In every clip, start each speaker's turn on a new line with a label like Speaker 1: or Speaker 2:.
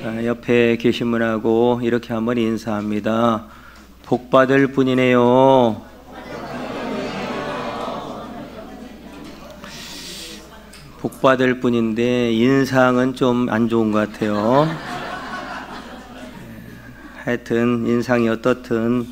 Speaker 1: 옆에 계신 분하고 이렇게 한번 인사합니다. 복 받을 분이네요. 복 받을 분인데 인상은 좀 안 좋은 것 같아요. 하여튼 인상이 어떻든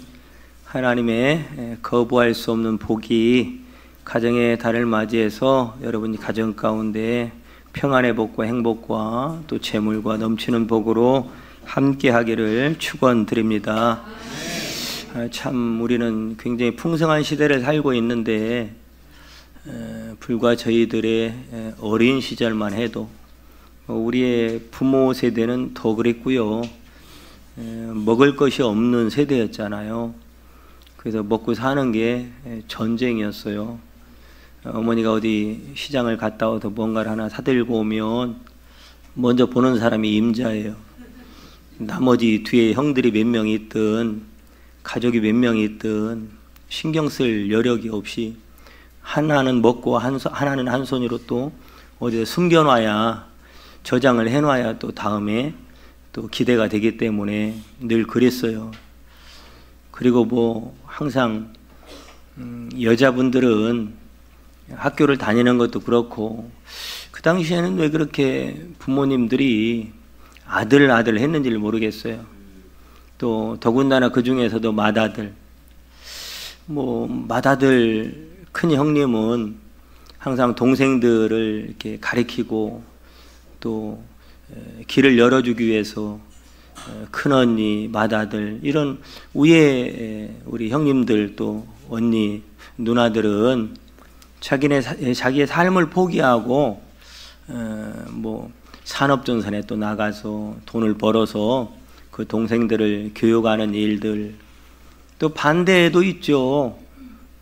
Speaker 1: 하나님의 거부할 수 없는 복이 가정의 달을 맞이해서 여러분이 가정 가운데 평안의 복과 행복과 또 재물과 넘치는 복으로 함께 하기를 축원드립니다. 참 우리는 굉장히 풍성한 시대를 살고 있는데 불과 저희들의 어린 시절만 해도 우리의 부모 세대는 더 그랬고요. 먹을 것이 없는 세대였잖아요. 그래서 먹고 사는 게 전쟁이었어요. 어머니가 어디 시장을 갔다 와서 뭔가를 하나 사들고 오면 먼저 보는 사람이 임자예요. 나머지 뒤에 형들이 몇 명이 있든 가족이 몇 명이 있든 신경 쓸 여력이 없이 하나는 먹고 하나는 한 손으로 또 어디에 숨겨놔야, 저장을 해놔야 또 다음에 또 기대가 되기 때문에 늘 그랬어요. 그리고 뭐 항상 여자분들은 학교를 다니는 것도 그렇고 그 당시에는 왜 그렇게 부모님들이 아들 했는지를 모르겠어요. 또 더군다나 그 중에서도 맏아들, 맏아들 큰 형님은 항상 동생들을 이렇게 가리키고 또 길을 열어주기 위해서 큰 언니, 맏아들 이런 위에 우리 형님들 또 언니, 누나들은 자기의 삶을 포기하고 산업전선에 또 나가서 돈을 벌어서 그 동생들을 교육하는 일들, 또 반대도 있죠.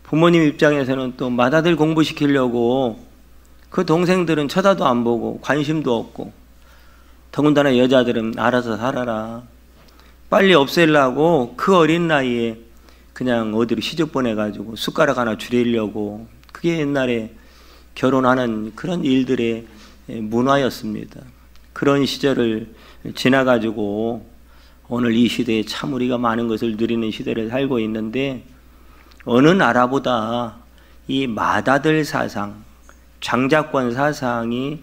Speaker 1: 부모님 입장에서는 또 맏아들 공부시키려고 그 동생들은 쳐다도 안 보고 관심도 없고, 더군다나 여자들은 알아서 살아라, 빨리 없애려고 그 어린 나이에 그냥 어디로 시집 보내가지고 숟가락 하나 줄이려고, 그게 옛날에 결혼하는 그런 일들의 문화였습니다. 그런 시절을 지나가지고 오늘 이 시대에 참 우리가 많은 것을 누리는 시대를 살고 있는데, 어느 나라보다 이 맏아들 사상, 장자권 사상이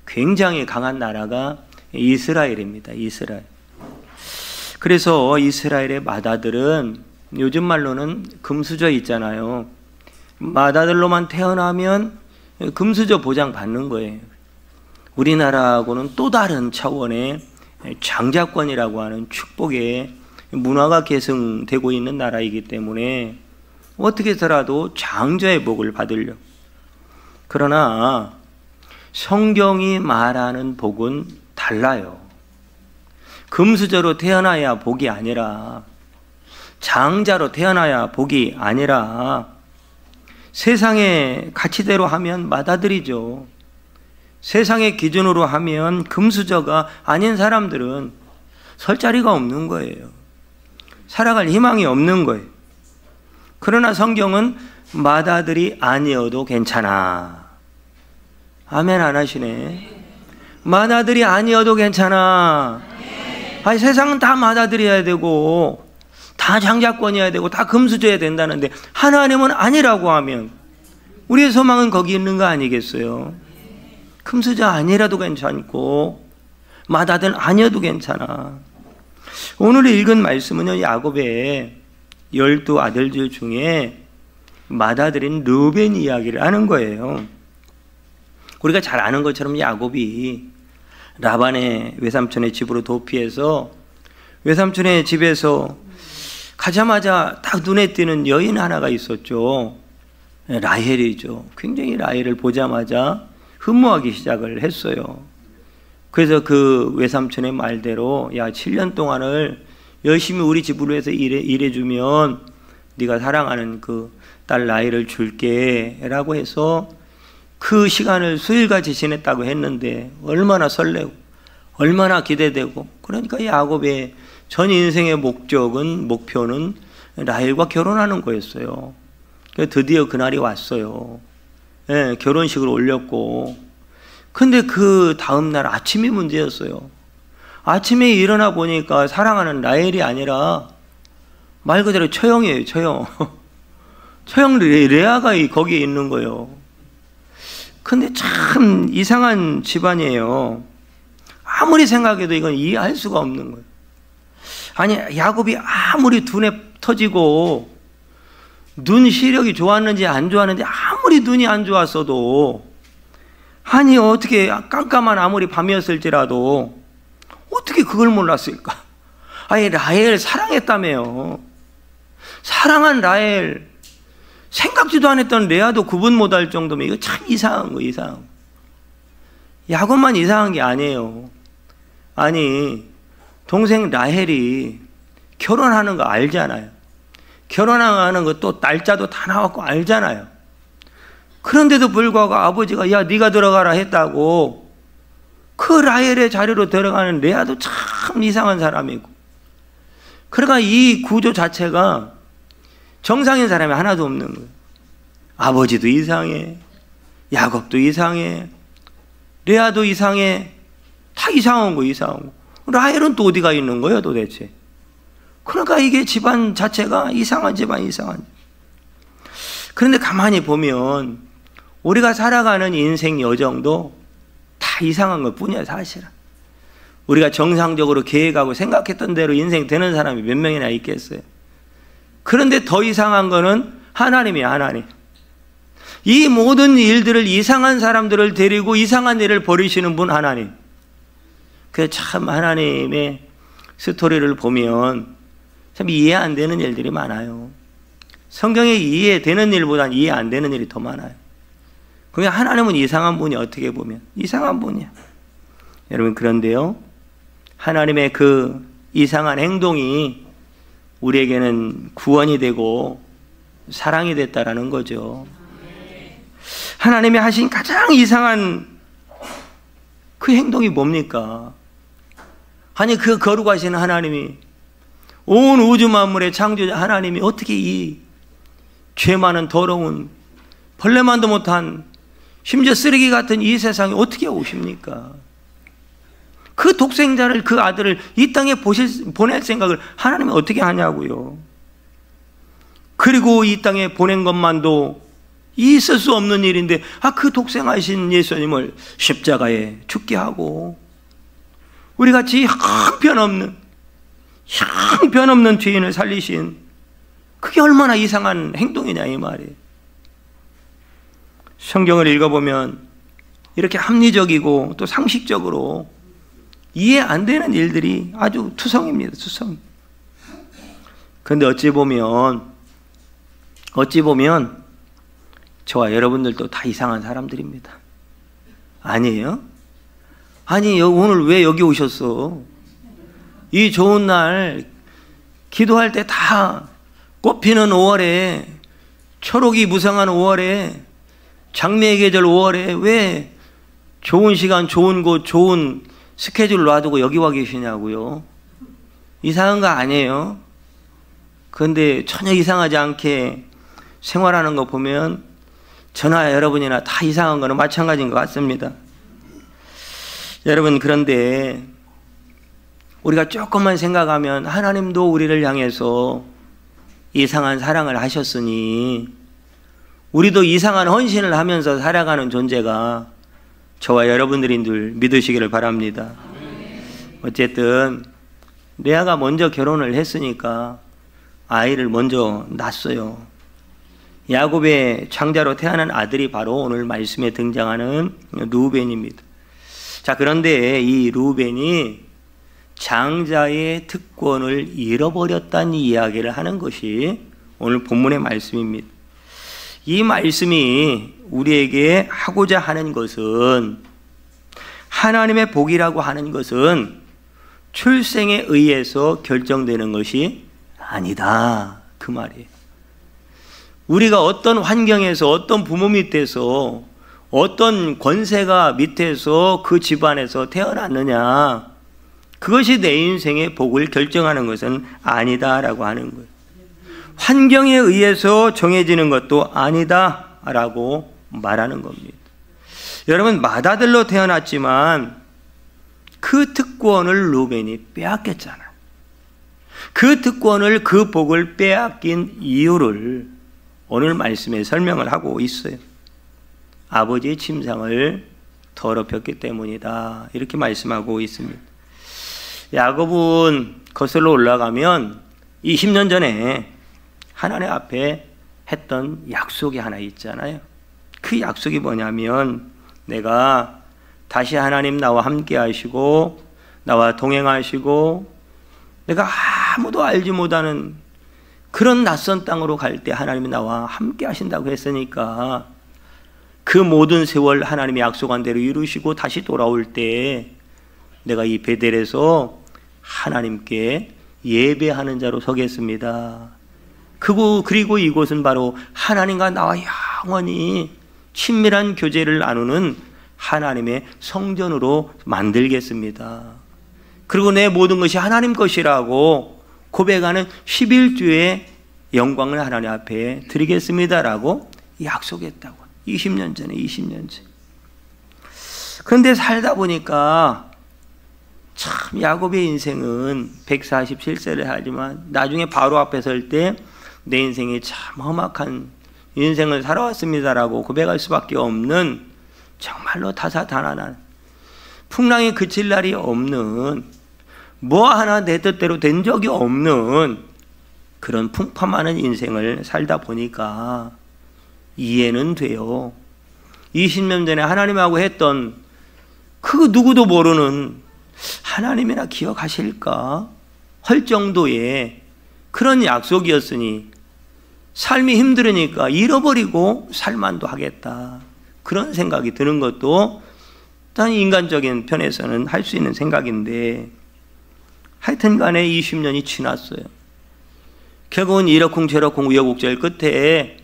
Speaker 1: 굉장히 강한 나라가 이스라엘입니다. 이스라엘. 그래서 이스라엘의 맏아들은 요즘 말로는 금수저 있잖아요. 맏아들로만 태어나면 금수저 보장 받는 거예요. 우리나라하고는 또 다른 차원의 장자권이라고 하는 축복의 문화가 계승되고 있는 나라이기 때문에 어떻게 해서라도 장자의 복을 받으려고. 그러나 성경이 말하는 복은 달라요. 금수저로 태어나야 복이 아니라, 장자로 태어나야 복이 아니라, 세상의 가치대로 하면 맏아들이죠. 세상의 기준으로 하면 금수저가 아닌 사람들은 설 자리가 없는 거예요. 살아갈 희망이 없는 거예요. 그러나 성경은 맏아들이 아니어도 괜찮아. 아멘 안 하시네. 맏아들이 아니어도 괜찮아. 아니, 세상은 다 맏아들이어야 되고 다 장자권이어야 되고 다 금수저야 된다는데 하나님은 아니라고 하면 우리의 소망은 거기 있는 거 아니겠어요? 금수저 아니라도 괜찮고 맏아들 아니어도 괜찮아. 오늘 읽은 말씀은요, 야곱의 12 아들들 중에 맏아들인 르벤 이야기를 하는 거예요. 우리가 잘 아는 것처럼 야곱이 라반의 외삼촌의 집으로 도피해서 외삼촌의 집에서 가자마자 딱 눈에 띄는 여인 하나가 있었죠. 라헬이죠. 굉장히 라헬을 보자마자 흠모하기 시작을 했어요. 그래서 그 외삼촌의 말대로, 야, 7년 동안을 열심히 우리 집으로 해서 일해주면 네가 사랑하는 그 딸 라헬을 줄게 라고 해서 그 시간을 수일같이 지냈다고 했는데 얼마나 설레고 얼마나 기대되고. 그러니까 야곱의 전 인생의 목표는 라헬과 결혼하는 거였어요. 드디어 그날이 왔어요. 네, 결혼식을 올렸고. 근데 그 다음날 아침이 문제였어요. 아침에 일어나 보니까 사랑하는 라헬이 아니라 말 그대로 처형이에요, 처형. 처형 레아가 거기에 있는 거예요. 근데 참 이상한 집안이에요. 아무리 생각해도 이건 이해할 수가 없는 거예요. 아니, 야곱이 아무리 눈에 터지고 눈 시력이 좋았는지 안 좋았는지 아무리 눈이 안 좋았어도, 아니 어떻게 깜깜한 아무리 밤이었을지라도 어떻게 그걸 몰랐을까? 아니, 라헬 사랑했다며요. 사랑한 라헬, 생각지도 안 했던 레아도 구분 못할 정도면 이거 참 이상한 거, 이상한 거. 야곱만 이상한 게 아니에요. 아니, 동생 라헬이 결혼하는 거 알잖아요. 결혼하는 거 또 날짜도 다 나왔고 알잖아요. 그런데도 불구하고 아버지가 야 네가 들어가라 했다고 그 라헬의 자리로 들어가는 레아도 참 이상한 사람이고, 그러니까 이 구조 자체가 정상인 사람이 하나도 없는 거예요. 아버지도 이상해, 야곱도 이상해, 레아도 이상해, 다 이상한 거, 이상한 거. 라헬은 또 어디가 있는 거예요 도대체? 그러니까 이게 집안 자체가 이상한 집안, 이상한. 그런데 가만히 보면 우리가 살아가는 인생 여정도 다 이상한 것 뿐이야 사실은. 우리가 정상적으로 계획하고 생각했던 대로 인생 되는 사람이 몇 명이나 있겠어요? 그런데 더 이상한 거는 하나님이야, 하나님. 이 모든 일들을, 이상한 사람들을 데리고 이상한 일을 벌이시는 분 하나님. 그래서 참 하나님의 스토리를 보면 참 이해 안 되는 일들이 많아요. 성경에 이해되는 일보다는 이해 안 되는 일이 더 많아요. 그냥 하나님은 이상한 분이, 어떻게 보면 이상한 분이야. 여러분, 그런데요, 하나님의 그 이상한 행동이 우리에게는 구원이 되고 사랑이 됐다라는 거죠. 하나님이 하신 가장 이상한 그 행동이 뭡니까? 아니, 그 거룩하신 하나님이, 온 우주 만물의 창조자 하나님이 어떻게 이 죄 많은 더러운 벌레만도 못한 심지어 쓰레기 같은 이 세상에 어떻게 오십니까? 그 독생자를, 그 아들을 이 땅에 보낼 생각을 하나님이 어떻게 하냐고요. 그리고 이 땅에 보낸 것만도 있을 수 없는 일인데, 그 독생하신 예수님을 십자가에 죽게 하고 우리같이 형편없는 죄인을 살리신, 그게 얼마나 이상한 행동이냐 이 말이에요. 성경을 읽어보면 이렇게 합리적이고 또 상식적으로 이해 안 되는 일들이 아주 투성입니다, 투성. 그런데 어찌 보면 저와 여러분들도 다 이상한 사람들입니다. 아니에요? 아니, 오늘 왜 여기 오셨어? 이 좋은 날 기도할 때 다 꽃피는 5월에, 초록이 무성한 5월에, 장미의 계절 5월에 왜 좋은 시간, 좋은 곳, 좋은 스케줄 놔두고 여기 와 계시냐고요. 이상한 거 아니에요. 그런데 전혀 이상하지 않게 생활하는 거 보면 저나 여러분이나 다 이상한 거는 마찬가지인 것 같습니다. 여러분, 그런데 우리가 조금만 생각하면 하나님도 우리를 향해서 이상한 사랑을 하셨으니 우리도 이상한 헌신을 하면서 살아가는 존재가 저와 여러분들인 줄 믿으시기를 바랍니다. 어쨌든 레아가 먼저 결혼을 했으니까 아이를 먼저 낳았어요. 야곱의 장자로 태어난 아들이 바로 오늘 말씀에 등장하는 르우벤입니다. 자, 그런데 이 르우벤이 장자의 특권을 잃어버렸다는 이야기를 하는 것이 오늘 본문의 말씀입니다. 이 말씀이 우리에게 하고자 하는 것은, 하나님의 복이라고 하는 것은 출생에 의해서 결정되는 것이 아니다, 그 말이에요. 우리가 어떤 환경에서, 어떤 부모 밑에서, 어떤 권세가 밑에서 그 집안에서 태어났느냐, 그것이 내 인생의 복을 결정하는 것은 아니다라고 하는 거예요. 환경에 의해서 정해지는 것도 아니다라고 말하는 겁니다. 여러분, 맏아들로 태어났지만 그 특권을 루벤이 빼앗겼잖아요. 그 특권을, 그 복을 빼앗긴 이유를 오늘 말씀에 설명을 하고 있어요. 아버지의 침상을 더럽혔기 때문이다, 이렇게 말씀하고 있습니다. 야곱은 거슬러 올라가면 20년 전에 하나님 앞에 했던 약속이 하나 있잖아요. 그 약속이 뭐냐면, 내가 다시 하나님 나와 함께 하시고 나와 동행하시고 내가 아무도 알지 못하는 그런 낯선 땅으로 갈 때 하나님이 나와 함께 하신다고 했으니까, 그 모든 세월 하나님이 약속한 대로 이루시고 다시 돌아올 때 내가 이 베델에서 하나님께 예배하는 자로 서겠습니다. 그리고 이곳은 바로 하나님과 나와 영원히 친밀한 교제를 나누는 하나님의 성전으로 만들겠습니다. 그리고 내 모든 것이 하나님 것이라고 고백하는 11주의 영광을 하나님 앞에 드리겠습니다라고 약속했다고. 20년 전에. 그런데 살다 보니까 참 야곱의 인생은 147세를 하지만 나중에 바로 앞에 설 때 내 인생이 참 험악한 인생을 살아왔습니다라고 고백할 수밖에 없는, 정말로 다사다난한, 풍랑이 그칠 날이 없는, 뭐 하나 내 뜻대로 된 적이 없는 그런 풍파많은 인생을 살다 보니까 이해는 돼요. 20년 전에 하나님하고 했던 그 누구도 모르는, 하나님이나 기억하실까 할 정도의 그런 약속이었으니 삶이 힘들으니까 잃어버리고 살만도 하겠다, 그런 생각이 드는 것도 일단 인간적인 편에서는 할 수 있는 생각인데, 하여튼 간에 20년이 지났어요. 결국은 이러쿵저러쿵 우여곡절 끝에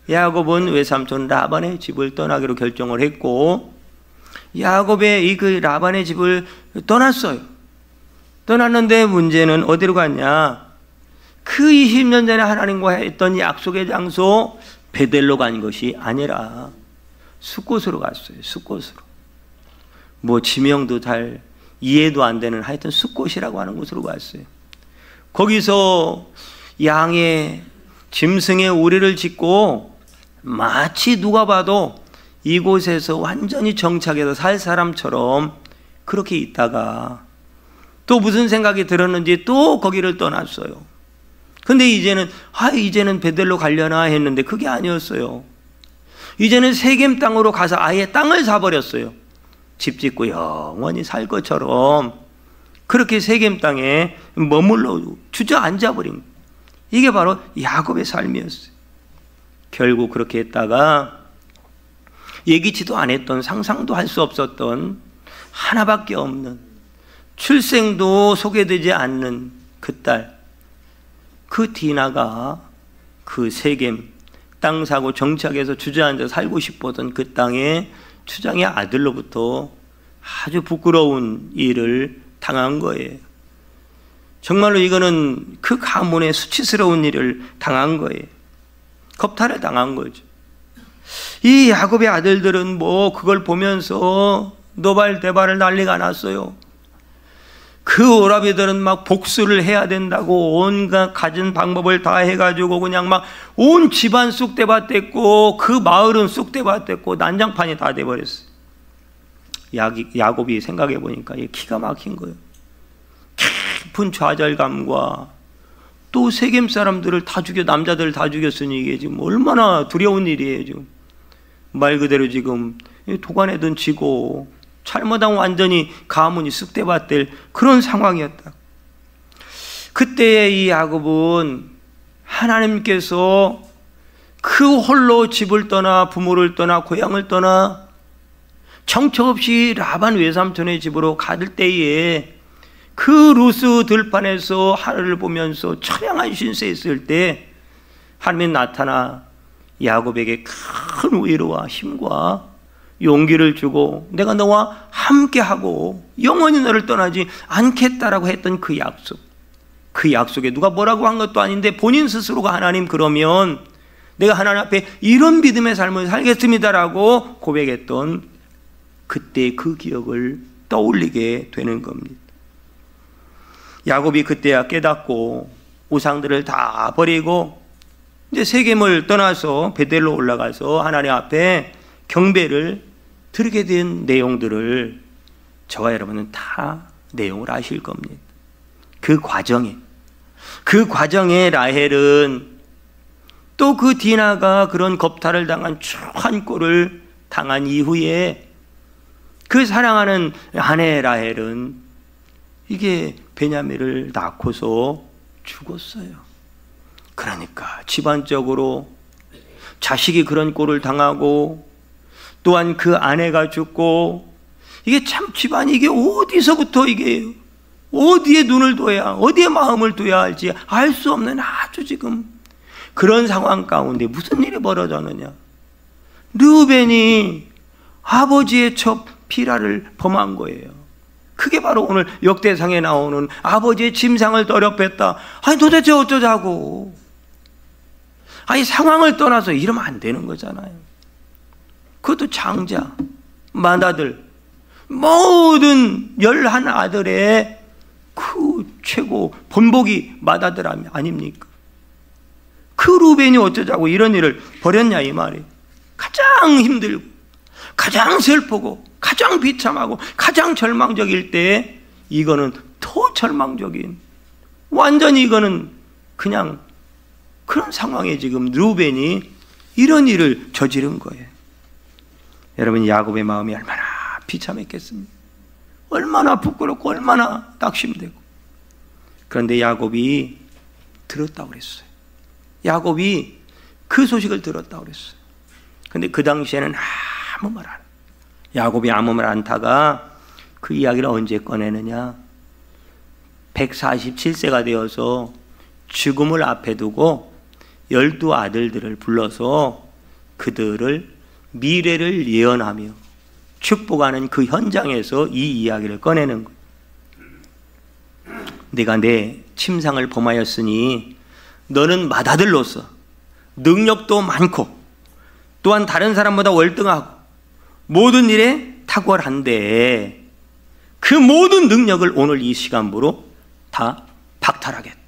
Speaker 1: 야곱은 외삼촌 라반의 집을 떠나기로 결정을 했고, 야곱의 그 라반의 집을 떠났어요. 떠났는데 문제는 어디로 갔냐? 그 20년 전에 하나님과 했던 약속의 장소 베델로 간 것이 아니라 숫곳으로 갔어요. 숫곳으로. 뭐 지명도 잘 이해도 안 되는, 하여튼 숫곳이라고 하는 곳으로 갔어요. 거기서 양의 짐승의 우리를 짓고 마치 누가 봐도 이곳에서 완전히 정착해서 살 사람처럼 그렇게 있다가 또 무슨 생각이 들었는지 또 거기를 떠났어요. 근데 이제는 베델로 가려나 했는데 그게 아니었어요. 이제는 세겜 땅으로 가서 아예 땅을 사버렸어요. 집 짓고 영원히 살 것처럼 그렇게 세겜 땅에 머물러 주저앉아버린 거예요. 이게 바로 야곱의 삶이었어요. 결국 그렇게 했다가 예기치도 않았던, 상상도 할 수 없었던, 하나밖에 없는, 출생도 소개되지 않는 그 딸, 그 디나가 그 세겜 땅 사고 정착해서 주저앉아 살고 싶었던 그 땅에 추장의 아들로부터 아주 부끄러운 일을 당한 거예요. 정말로 이거는 그 가문의 수치스러운 일을 당한 거예요. 겁탈을 당한 거죠. 이 야곱의 아들들은 뭐 그걸 보면서 노발대발을 난리가 났어요. 그 오라비들은 막 복수를 해야 된다고 온갖 가진 방법을 다 해가지고 그냥 막 온 집안 쑥대밭 됐고 그 마을은 쑥대밭 됐고 난장판이 다 돼버렸어요. 야곱이 생각해 보니까 기가 막힌 거예요. 깊은 좌절감과 또 세겜 사람들을 다 남자들을 다 죽였으니 이게 지금 얼마나 두려운 일이에요. 지금 말 그대로 지금 도관에든 지고 잘못하면 완전히 가문이 쑥대밭 될 그런 상황이었다. 그때에 이 야곱은 하나님께서 그 홀로 집을 떠나 부모를 떠나 고향을 떠나 정처 없이 라반 외삼촌의 집으로 갈 때에 그 루스 들판에서 하늘을 보면서 처량한 신세 있을 때 하나님이 나타나 야곱에게 큰 위로와 힘과 용기를 주고 내가 너와 함께하고 영원히 너를 떠나지 않겠다라고 했던 그 약속, 그 약속에 누가 뭐라고 한 것도 아닌데 본인 스스로가 하나님 그러면 내가 하나님 앞에 이런 믿음의 삶을 살겠습니다라고 고백했던 그때의 그 기억을 떠올리게 되는 겁니다. 야곱이 그때야 깨닫고 우상들을 다 버리고 이제 세겜을 떠나서 베델로 올라가서 하나님 앞에 경배를 드리게 된 내용들을 저와 여러분은 다 내용을 아실 겁니다. 그 과정에 라헬은 또 그 디나가 그런 겁탈을 당한 추한 꼴을 당한 이후에 그 사랑하는 아내 라헬은 이게 베냐민을 낳고서 죽었어요. 그러니까 집안적으로 자식이 그런 꼴을 당하고 또한 그 아내가 죽고 이게 참 집안이 이게 어디서부터 이게 어디에 눈을 둬야 어디에 마음을 둬야 할지 알 수 없는 아주 지금 그런 상황 가운데 무슨 일이 벌어졌느냐. 르우벤이 아버지의 첩 비라를 범한 거예요. 그게 바로 오늘 역대상에 나오는 아버지의 침상을 더럽혔다. 아니 도대체 어쩌자고. 아니 상황을 떠나서 이러면 안 되는 거잖아요. 그것도 장자, 맏아들, 모든 11아들의 그 최고 본복이 맏아들 아닙니까? 그 루벤이 어쩌자고 이런 일을 벌였냐 이 말이에요. 가장 힘들고 가장 슬프고 가장 비참하고 가장 절망적일 때 이거는 더 절망적인 완전히 이거는 그냥 그런 상황에 지금 루벤이 이런 일을 저지른 거예요. 여러분 야곱의 마음이 얼마나 비참했겠습니까? 얼마나 부끄럽고 얼마나 낙심되고. 그런데 야곱이 들었다고 그랬어요. 야곱이 그 소식을 들었다고 그랬어요. 그런데 그 당시에는 아무 말 안 해요. 야곱이 아무 말 안 타가 그 이야기를 언제 꺼내느냐. 147세가 되어서 죽음을 앞에 두고 12아들들을 불러서 그들을 미래를 예언하며 축복하는 그 현장에서 이 이야기를 꺼내는 거예요. 내가 내 침상을 범하였으니 너는 맏아들로서 능력도 많고 또한 다른 사람보다 월등하고 모든 일에 탁월한데 그 모든 능력을 오늘 이 시간부로 다 박탈하겠다.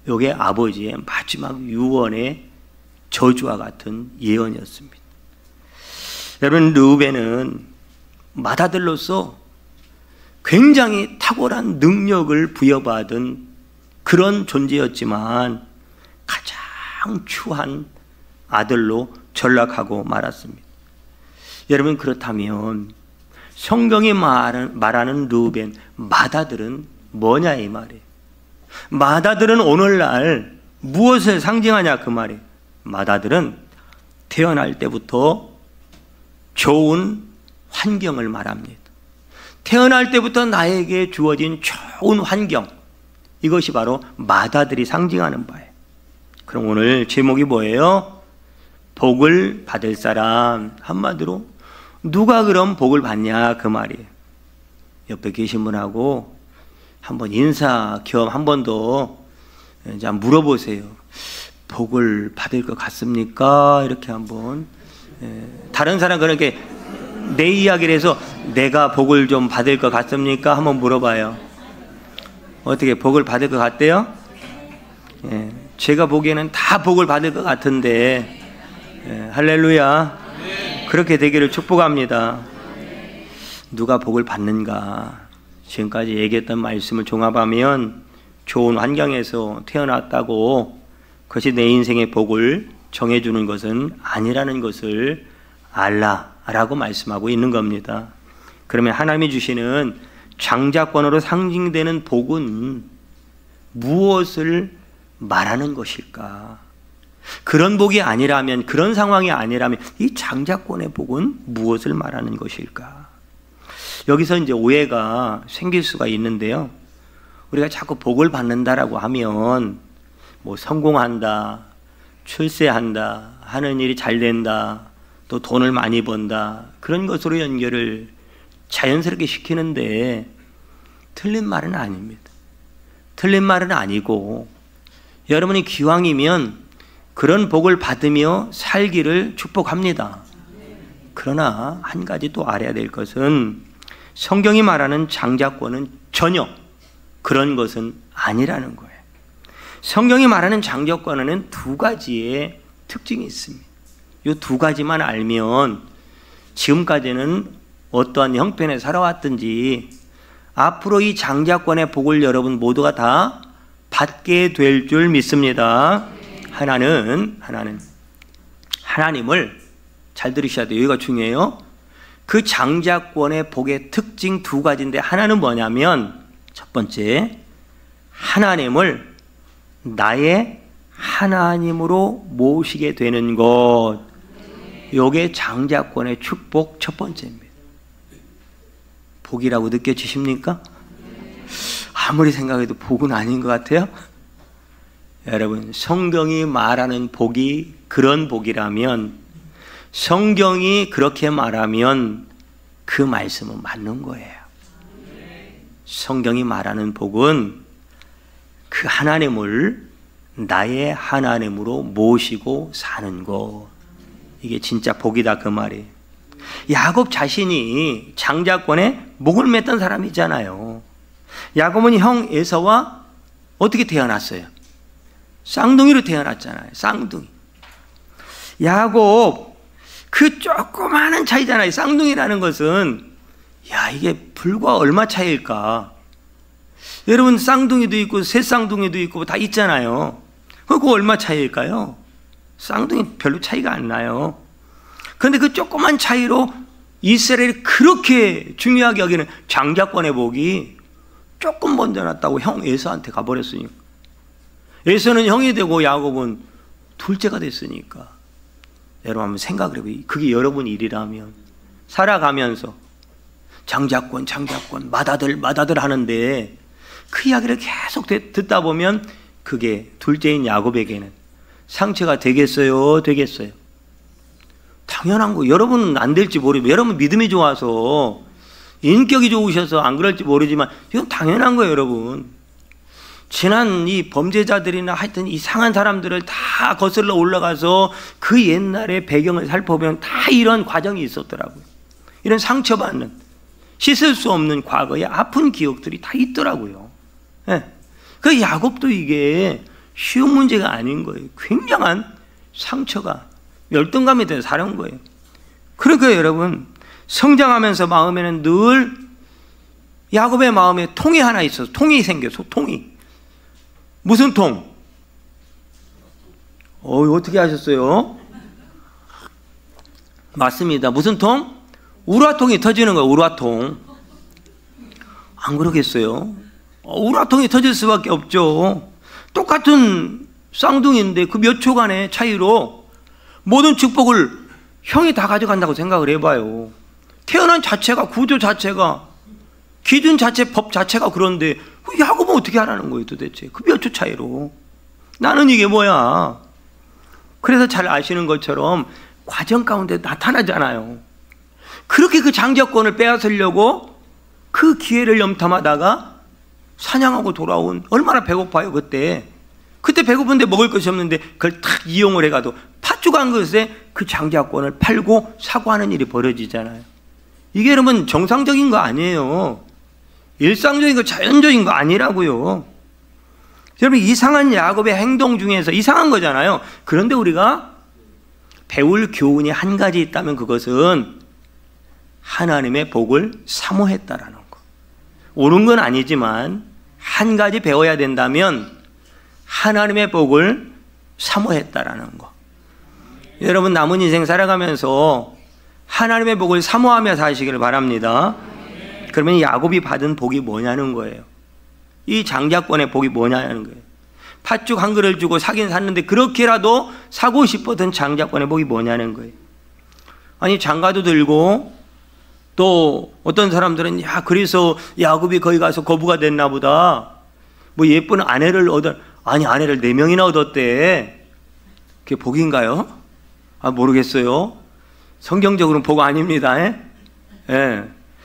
Speaker 1: 이게 아버지의 마지막 유언의 저주와 같은 예언이었습니다. 여러분 르우벤은 맏아들로서 굉장히 탁월한 능력을 부여받은 그런 존재였지만 가장 추한 아들로 전락하고 말았습니다. 여러분 그렇다면 성경이 말하는 르우벤 맏아들은 뭐냐 이 말이에요. 맏아들은 오늘날 무엇을 상징하냐 그 말이에요. 맏아들은 태어날 때부터 좋은 환경을 말합니다. 태어날 때부터 나에게 주어진 좋은 환경, 이것이 바로 맏아들이 상징하는 바예요. 그럼 오늘 제목이 뭐예요? 복을 받을 사람. 한마디로 누가 그럼 복을 받냐 그 말이에요. 옆에 계신 분하고 한번 인사 겸 한 번 더 물어보세요. 복을 받을 것 같습니까? 이렇게 한번. 다른 사람 그렇게 내 이야기를 해서 내가 복을 좀 받을 것 같습니까? 한번 물어봐요. 어떻게 복을 받을 것 같대요? 제가 보기에는 다 복을 받을 것 같은데 할렐루야. 그렇게 되기를 축복합니다. 누가 복을 받는가? 지금까지 얘기했던 말씀을 종합하면 좋은 환경에서 태어났다고 그것이 내 인생의 복을 정해주는 것은 아니라는 것을 알라라고 말씀하고 있는 겁니다. 그러면 하나님이 주시는 장자권으로 상징되는 복은 무엇을 말하는 것일까? 그런 복이 아니라면, 그런 상황이 아니라면 이 장자권의 복은 무엇을 말하는 것일까? 여기서 이제 오해가 생길 수가 있는데요. 우리가 자꾸 복을 받는다라고 하면 뭐 성공한다, 출세한다, 하는 일이 잘 된다, 또 돈을 많이 번다, 그런 것으로 연결을 자연스럽게 시키는데 틀린 말은 아닙니다. 틀린 말은 아니고 여러분이 기왕이면 그런 복을 받으며 살기를 축복합니다. 그러나 한 가지 또 알아야 될 것은 성경이 말하는 장자권은 전혀 그런 것은 아니라는 거예요. 성경이 말하는 장자권에는 두 가지의 특징이 있습니다. 이 두 가지만 알면 지금까지는 어떠한 형편에 살아왔든지 앞으로 이 장자권의 복을 여러분 모두가 다 받게 될 줄 믿습니다. 하나님을 잘 들으셔야 돼요. 여기가 중요해요. 그 장자권의 복의 특징 두 가지인데 하나는 뭐냐면 첫 번째, 하나님을 나의 하나님으로 모시게 되는 것. 이게 장자권의 축복 첫 번째입니다. 복이라고 느껴지십니까? 아무리 생각해도 복은 아닌 것 같아요. 여러분, 성경이 말하는 복이 그런 복이라면, 성경이 그렇게 말하면 그 말씀은 맞는 거예요. 성경이 말하는 복은 그 하나님을 나의 하나님으로 모시고 사는 것. 이게 진짜 복이다 그 말이에요. 야곱 자신이 장자권에 목을 맸던 사람이잖아요. 야곱은 형 에서와 어떻게 태어났어요? 쌍둥이로 태어났잖아요. 쌍둥이. 야곱 그 조그마한 차이잖아요. 쌍둥이라는 것은 이게 불과 얼마 차이일까? 여러분 쌍둥이도 있고 새 쌍둥이도 있고 다 있잖아요. 그거 얼마 차이일까요? 쌍둥이 별로 차이가 안 나요. 그런데 그 조그만 차이로 이스라엘이 그렇게 중요하게 여기는 장자권의 복이 조금 먼저 났다고 형 에서한테 가버렸으니까. 에서는 형이 되고 야곱은 둘째가 됐으니까. 여러분 한번 생각을 해보세요. 그게 여러분 일이라면 살아가면서 장자권 맏아들 하는데 그 이야기를 계속 듣다 보면 그게 둘째인 야곱에게는 상처가 되겠어요? 당연한 거. 여러분은 안 될지 모르고 여러분 믿음이 좋아서 인격이 좋으셔서 안 그럴지 모르지만 이건 당연한 거예요. 여러분 지난 이 범죄자들이나 하여튼 이상한 사람들을 다 거슬러 올라가서 그 옛날의 배경을 살펴보면 다 이런 과정이 있었더라고요. 이런 상처받는 씻을 수 없는 과거의 아픈 기억들이 다 있더라고요. 그 야곱도 이게 쉬운 문제가 아닌 거예요. 굉장한 상처가 열등감이 돼서 살아온 거예요. 그러니까 여러분 성장하면서 마음에는 늘 야곱의 마음에 통이 하나 있어서 통이 생겨서 통이. 무슨 통? 어떻게 하셨어요? 맞습니다. 무슨 통? 우라통이 터지는 거예요. 우라통. 안 그러겠어요? 우라통이 터질 수밖에 없죠. 똑같은 쌍둥이인데 그 몇 초간의 차이로 모든 축복을 형이 다 가져간다고 생각을 해봐요. 태어난 자체가 구조 자체가 기준 자체 법 자체가 그런데 야곱은 어떻게 하라는 거예요 도대체 그 몇 초 차이로. 나는 이게 뭐야. 그래서 잘 아시는 것처럼 과정 가운데 나타나잖아요. 그렇게 그 장자권을 빼앗으려고 그 기회를 염탐하다가 사냥하고 돌아온 얼마나 배고파요 그때 배고픈데 먹을 것이 없는데 그걸 탁 이용을 해가도 팥죽한 것에 그 장자권을 팔고 사고하는 일이 벌어지잖아요. 이게 여러분 정상적인 거 아니에요. 일상적인 거 자연적인 거 아니라고요. 여러분 이상한 야곱의 행동 중에서 이상한 거잖아요. 그런데 우리가 배울 교훈이 한 가지 있다면 그것은 하나님의 복을 사모했다라는 거. 옳은 건 아니지만 한 가지 배워야 된다면 하나님의 복을 사모했다라는 거. 여러분 남은 인생 살아가면서 하나님의 복을 사모하며 사시기를 바랍니다. 그러면 야곱이 받은 복이 뭐냐는 거예요. 이 장자권의 복이 뭐냐는 거예요. 팥죽 한 그릇 주고 사긴 샀는데 그렇게라도 사고 싶었던 장자권의 복이 뭐냐는 거예요. 아니 장가도 들고 또 어떤 사람들은 그래서 야곱이 거기 가서 거부가 됐나 보다. 뭐 예쁜 아내를 아내를 4명이나 얻었대. 그게 복인가요? 모르겠어요. 성경적으로는 복 아닙니다.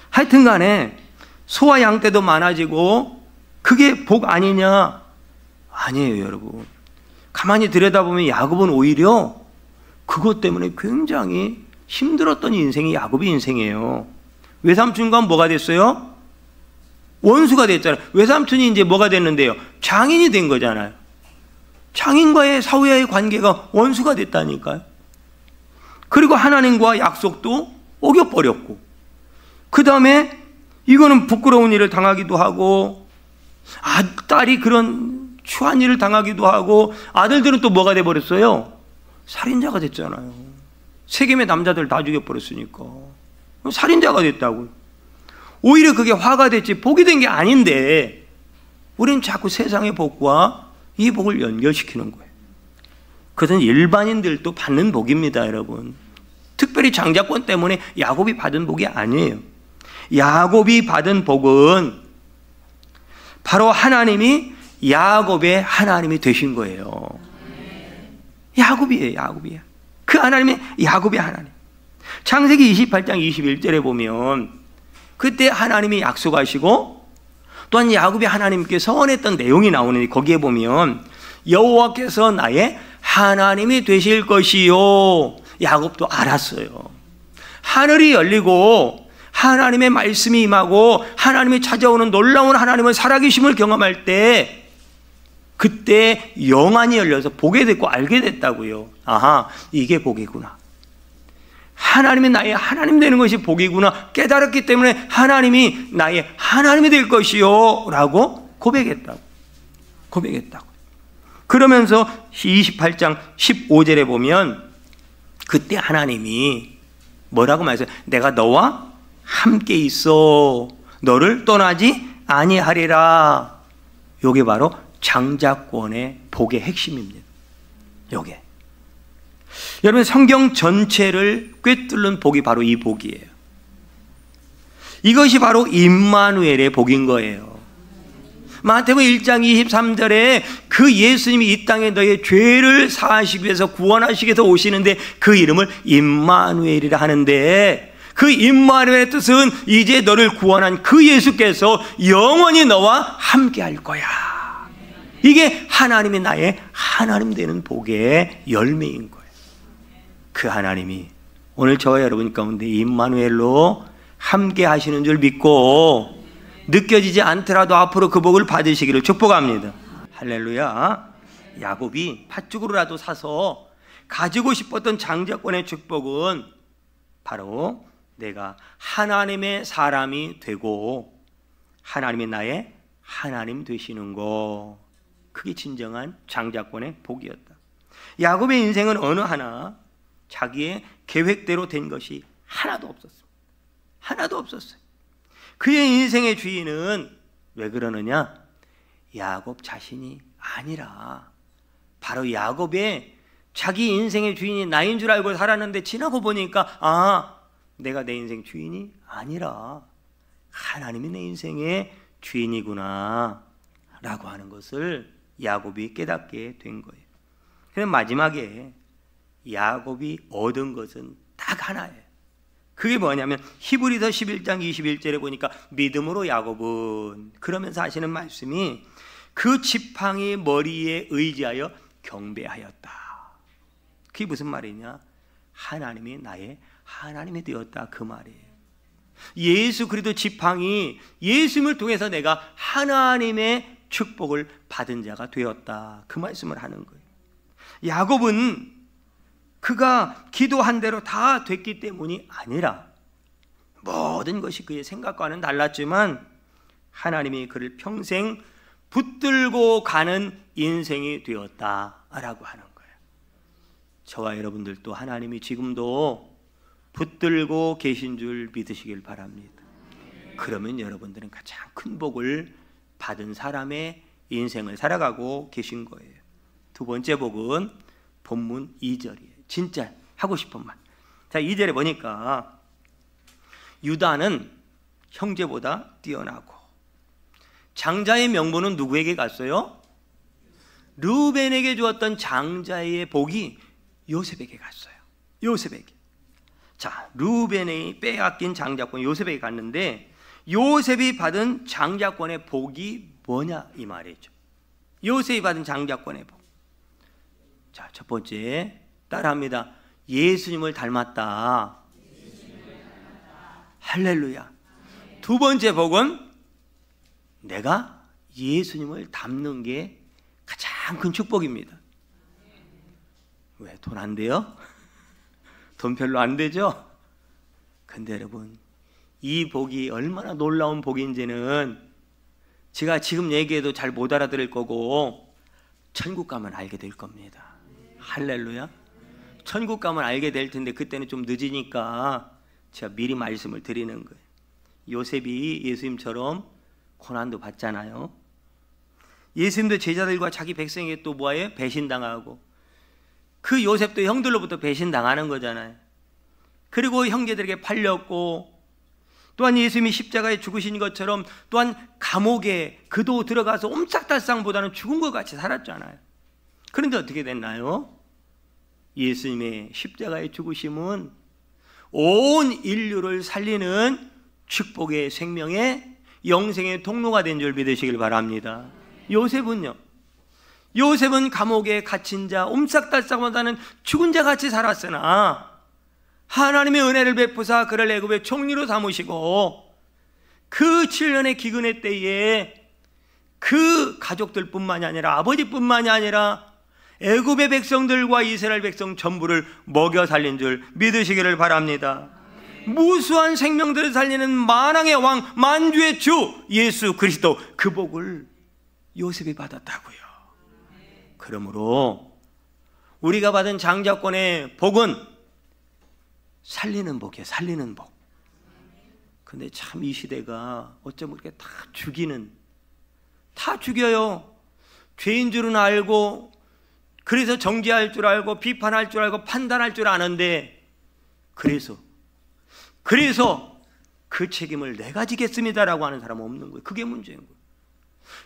Speaker 1: 하여튼 간에 소와 양떼도 많아지고 그게 복 아니냐? 아니에요 여러분. 가만히 들여다보면 야곱은 오히려 그것 때문에 굉장히 힘들었던 인생이 야곱의 인생이에요. 외삼촌과 뭐가 됐어요? 원수가 됐잖아요. 외삼촌이 이제 뭐가 됐는데요? 장인이 된 거잖아요. 장인과의 사후의 관계가 원수가 됐다니까요. 그리고 하나님과 약속도 어겨버렸고, 그 다음에 이거는 부끄러운 일을 당하기도 하고, 딸이 그런 추한 일을 당하기도 하고, 아들들은 또 뭐가 돼버렸어요? 살인자가 됐잖아요. 세겜의 남자들 다 죽여버렸으니까 살인자가 됐다고요. 오히려 그게 화가 됐지 복이 된 게 아닌데, 우리는 자꾸 세상의 복과 이 복을 연결시키는 거예요. 그것은 일반인들도 받는 복입니다, 여러분. 특별히 장자권 때문에 야곱이 받은 복이 아니에요. 야곱이 받은 복은 바로 하나님이 야곱의 하나님이 되신 거예요. 야곱이에요, 야곱이야. 그 하나님이 야곱의 하나님. 창세기 28장 21절에 보면 그때 하나님이 약속하시고 또한 야곱의 하나님께 서원했던 내용이 나오는데, 거기에 보면 여호와께서 나의 하나님이 되실 것이요. 야곱도 알았어요. 하늘이 열리고 하나님의 말씀이 임하고 하나님이 찾아오는 놀라운 하나님의 살아계심을 경험할 때, 그때 영안이 열려서 보게 됐고 알게 됐다고요. 아하, 이게 복이구나. 하나님이 나의 하나님 되는 것이 복이구나 깨달았기 때문에 하나님이 나의 하나님이 될 것이요 라고 고백했다고. 그러면서 28장 15절에 보면 그때 하나님이 뭐라고 말했어요? 내가 너와 함께 있어, 너를 떠나지 아니하리라. 이게 바로 장자권의 복의 핵심입니다. 요게. 여러분, 성경 전체를 꿰뚫는 복이 바로 이 복이에요. 이것이 바로 임마누엘의 복인 거예요. 마태복음 1장 23절에 그 예수님이 이 땅에 너의 죄를 사하시기 위해서 구원하시기 위해서 오시는데 그 이름을 임마누엘이라 하는데, 그 임마누엘의 뜻은 이제 너를 구원한 그 예수께서 영원히 너와 함께 할 거야. 이게 하나님이 나의 하나님 되는 복의 열매인 거예요. 그 하나님이 오늘 저와 여러분 가운데 임마누엘로 함께 하시는 줄 믿고 느껴지지 않더라도 앞으로 그 복을 받으시기를 축복합니다. 할렐루야. 야곱이 팥죽으로라도 사서 가지고 싶었던 장자권의 축복은 바로 내가 하나님의 사람이 되고 하나님이 나의 하나님 되시는 거, 그게 진정한 장자권의 복이었다. 야곱의 인생은 어느 하나 자기의 계획대로 된 것이 하나도 없었습니다. 하나도 없었어요. 그의 인생의 주인은 왜 그러느냐? 야곱 자신이 아니라 바로 야곱의 자기 인생의 주인이 나인 줄 알고 살았는데 지나고 보니까 내가 내 인생 주인이 아니라 하나님이 내 인생의 주인이구나 라고 하는 것을 야곱이 깨닫게 된 거예요. 그럼 마지막에 야곱이 얻은 것은 딱 하나예요. 그게 뭐냐면 히브리서 11장 21절에 보니까 믿음으로 야곱은, 그러면서 하시는 말씀이 그 지팡이 머리에 의지하여 경배하였다. 그게 무슨 말이냐? 하나님이 나의 하나님이 되었다, 그 말이에요. 예수 그리스도 지팡이, 예수님을 통해서 내가 하나님의 축복을 받은 자가 되었다, 그 말씀을 하는 거예요. 야곱은 그가 기도한 대로 다 됐기 때문이 아니라 모든 것이 그의 생각과는 달랐지만 하나님이 그를 평생 붙들고 가는 인생이 되었다라고 하는 거예요. 저와 여러분들도 하나님이 지금도 붙들고 계신 줄 믿으시길 바랍니다. 그러면 여러분들은 가장 큰 복을 받은 사람의 인생을 살아가고 계신 거예요. 두 번째 복은 본문 2절이에요. 진짜 하고 싶은 말. 자, 2절에 보니까 유다는 형제보다 뛰어나고, 장자의 명분은 누구에게 갔어요? 르우벤에게 주었던 장자의 복이 요셉에게 갔어요. 요셉에게. 자, 르우벤이 빼앗긴 장자권 요셉에게 갔는데, 요셉이 받은 장자권의 복이 뭐냐 이 말이죠. 요셉이 받은 장자권의 복. 자, 첫 번째 따라합니다. 예수님을 닮았다. 할렐루야. 두 번째 복은 내가 예수님을 닮는 게 가장 큰 축복입니다. 왜? 돈 안 돼요? 돈 별로 안 되죠? 근데 여러분, 이 복이 얼마나 놀라운 복인지는 제가 지금 얘기해도 잘 못 알아들을 거고 천국 가면 알게 될 겁니다. 할렐루야. 천국 가면 알게 될 텐데 그때는 좀 늦으니까 제가 미리 말씀을 드리는 거예요. 요셉이 예수님처럼 고난도 받잖아요. 예수님도 제자들과 자기 백성에게 또 뭐예요? 배신당하고, 그 요셉도 형들로부터 배신당하는 거잖아요. 그리고 형제들에게 팔렸고, 또한 예수님이 십자가에 죽으신 것처럼 또한 감옥에 그도 들어가서 옴짝달싹보다는 죽은 것 같이 살았잖아요. 그런데 어떻게 됐나요? 예수님의 십자가의 죽으심은 온 인류를 살리는 축복의 생명의 영생의 통로가 된 줄 믿으시길 바랍니다. 요셉은요? 요셉은 감옥에 갇힌 자, 옴짝달싹보다는 죽은 자 같이 살았으나 하나님의 은혜를 베푸사 그를 애굽의 총리로 삼으시고, 그 7년의 기근의 때에 그 가족들뿐만이 아니라 아버지뿐만이 아니라 애굽의 백성들과 이스라엘 백성 전부를 먹여 살린 줄 믿으시기를 바랍니다. 무수한 생명들을 살리는 만왕의 왕, 만주의 주 예수 그리스도, 그 복을 요셉이 받았다고요. 그러므로 우리가 받은 장자권의 복은 살리는 복이에요. 살리는 복. 근데 참 이 시대가 어쩌면 이렇게 다 죽이는, 다 죽여요. 죄인 줄은 알고, 그래서 정죄할 줄 알고, 비판할 줄 알고, 판단할 줄 아는데, 그래서 그 책임을 내가 지겠습니다라고 하는 사람은 없는 거예요. 그게 문제인 거예요.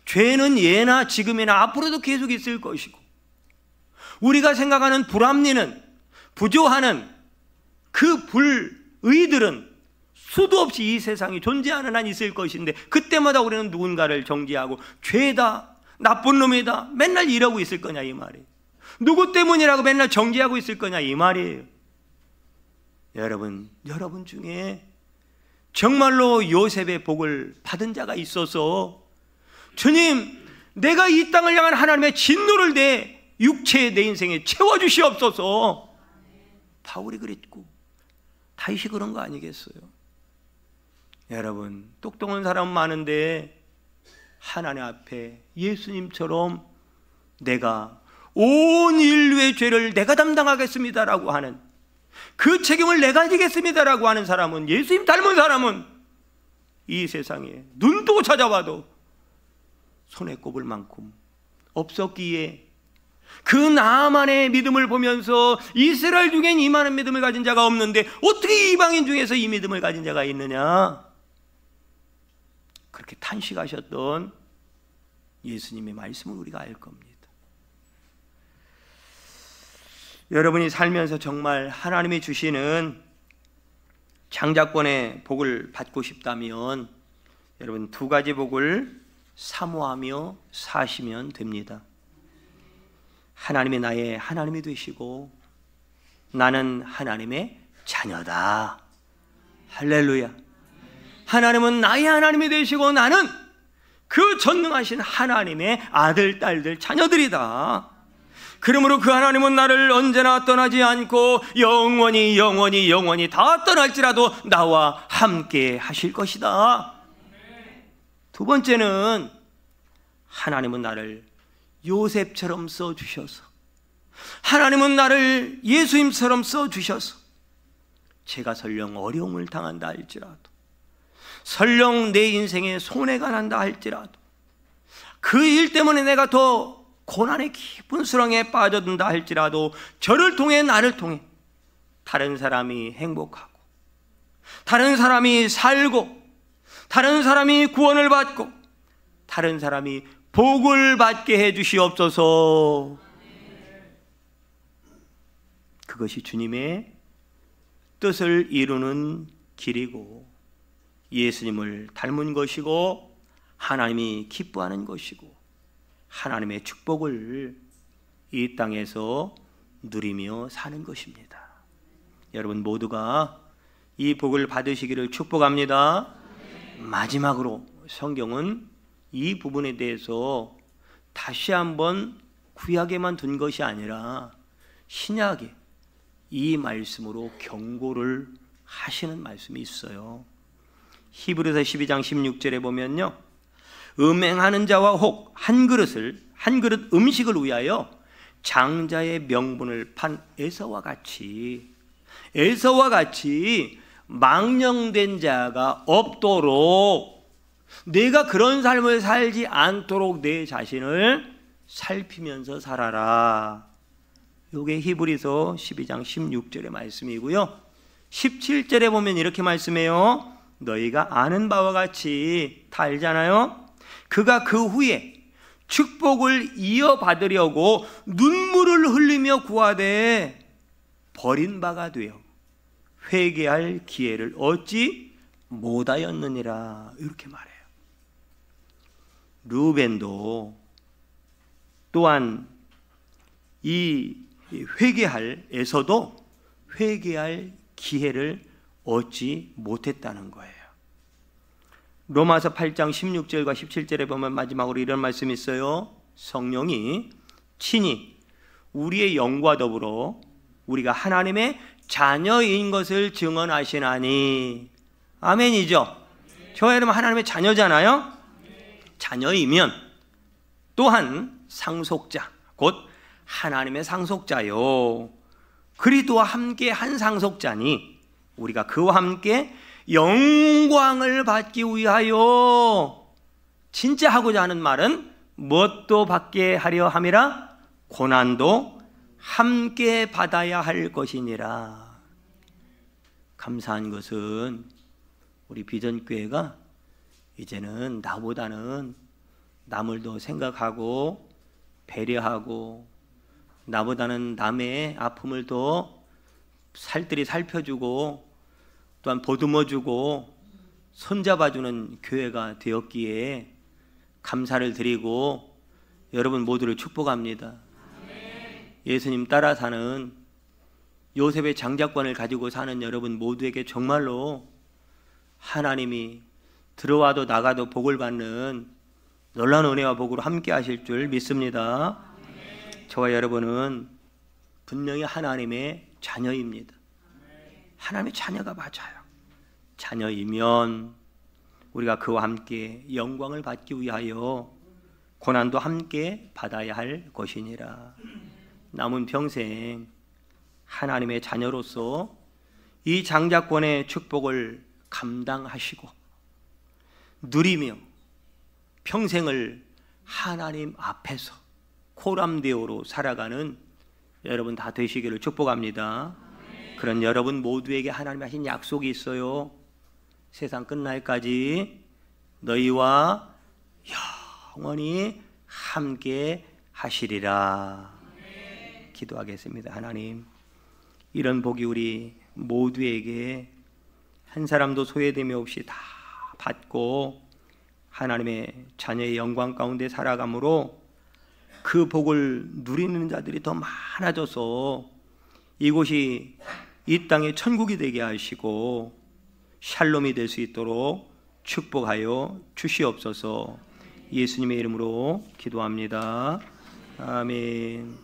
Speaker 1: 죄는 예나 지금이나 앞으로도 계속 있을 것이고, 우리가 생각하는 불합리는, 부조하는 그 불의들은 수도 없이 이 세상에 존재하는 한 있을 것인데, 그때마다 우리는 누군가를 정죄하고 죄다, 나쁜 놈이다, 맨날 이러고 있을 거냐 이 말이에요. 누구 때문이라고 맨날 정죄하고 있을 거냐 이 말이에요. 여러분 중에 정말로 요셉의 복을 받은 자가 있어서, 주님, 내가 이 땅을 향한 하나님의 진노를 내 육체의 내 인생에 채워주시옵소서. 바울이 그랬고 다윗이 그런 거 아니겠어요? 여러분, 똑똑한 사람 많은데 하나님 앞에 예수님처럼 내가 온 인류의 죄를 내가 담당하겠습니다라고 하는, 그 책임을 내가 지겠습니다라고 하는 사람은, 예수님 닮은 사람은 이 세상에 눈도 찾아봐도 손에 꼽을 만큼 없었기에, 그 나만의 믿음을 보면서 이스라엘 중엔 이만한 믿음을 가진 자가 없는데 어떻게 이방인 중에서 이 믿음을 가진 자가 있느냐, 그렇게 탄식하셨던 예수님의 말씀을 우리가 알 겁니다. 여러분이 살면서 정말 하나님이 주시는 장자권의 복을 받고 싶다면 여러분 두 가지 복을 사모하며 사시면 됩니다. 하나님이 나의 하나님이 되시고 나는 하나님의 자녀다. 할렐루야. 하나님은 나의 하나님이 되시고 나는 그 전능하신 하나님의 아들, 딸들, 자녀들이다. 그러므로 그 하나님은 나를 언제나 떠나지 않고 영원히 다 떠날지라도 나와 함께 하실 것이다. 두 번째는 하나님은 나를 요셉처럼 써주셔서, 하나님은 나를 예수님처럼 써주셔서 제가 설령 어려움을 당한다 할지라도, 설령 내 인생에 손해가 난다 할지라도, 그 일 때문에 내가 더 고난의 깊은 수렁에 빠져든다 할지라도 저를 통해, 나를 통해 다른 사람이 행복하고, 다른 사람이 살고, 다른 사람이 구원을 받고, 다른 사람이 복을 받게 해주시옵소서. 그것이 주님의 뜻을 이루는 길이고 예수님을 닮은 것이고 하나님이 기뻐하는 것이고 하나님의 축복을 이 땅에서 누리며 사는 것입니다. 여러분 모두가 이 복을 받으시기를 축복합니다. 마지막으로 성경은 이 부분에 대해서 다시 한번 구약에만 둔 것이 아니라 신약에 이 말씀으로 경고를 하시는 말씀이 있어요. 히브리서 12장 16절에 보면요, 음행하는 자와 혹 한 그릇 음식을 위하여 장자의 명분을 판 에서와 같이 망령된 자가 없도록, 내가 그런 삶을 살지 않도록 내 자신을 살피면서 살아라. 이게 히브리서 12장 16절의 말씀이고요. 17절에 보면 이렇게 말씀해요. 너희가 아는 바와 같이, 다 알잖아요. 그가 그 후에 축복을 이어받으려고 눈물을 흘리며 구하되 버린 바가 되어 회개할 기회를 얻지 못하였느니라. 이렇게 말해요. 르우벤도 또한 이 회개할 기회를 얻지 못했다는 거예요. 로마서 8장 16절과 17절에 보면 마지막으로 이런 말씀이 있어요. 성령이 친히 우리의 영과 더불어 우리가 하나님의 자녀인 것을 증언하시나니. 아멘이죠? 저와 여러분 하나님의 자녀잖아요. 자녀이면 또한 상속자, 곧 하나님의 상속자요, 그리스도와 함께 한 상속자니 우리가 그와 함께 영광을 받기 위하여, 진짜 하고자 하는 말은 무엇도 받게 하려 함이라 고난도 함께 받아야 할 것이니라. 감사한 것은 우리 비전교회가 이제는 나보다는 남을 더 생각하고 배려하고, 나보다는 남의 아픔을 더 살뜰히 살펴주고 또한 보듬어주고 손잡아주는 교회가 되었기에 감사를 드리고 여러분 모두를 축복합니다. 예수님 따라 사는 요셉의 장자권을 가지고 사는 여러분 모두에게 정말로 하나님이 들어와도 나가도 복을 받는 놀라운 은혜와 복으로 함께 하실 줄 믿습니다. 저와 여러분은 분명히 하나님의 자녀입니다. 하나님의 자녀가 맞아요. 자녀이면 우리가 그와 함께 영광을 받기 위하여 고난도 함께 받아야 할 것이니라. 남은 평생 하나님의 자녀로서 이 장자권의 축복을 감당하시고 누리며 평생을 하나님 앞에서 코람데오로 살아가는 여러분 다 되시기를 축복합니다. 그런 여러분 모두에게 하나님 하신 약속이 있어요. 세상 끝날까지 너희와 영원히 함께 하시리라. 기도하겠습니다. 하나님, 이런 복이 우리 모두에게 한 사람도 소외됨이 없이 다 받고 하나님의 자녀의 영광 가운데 살아감으로 그 복을 누리는 자들이 더 많아져서 이곳이 이 땅의 천국이 되게 하시고 샬롬이 될 수 있도록 축복하여 주시옵소서. 예수님의 이름으로 기도합니다. 아멘.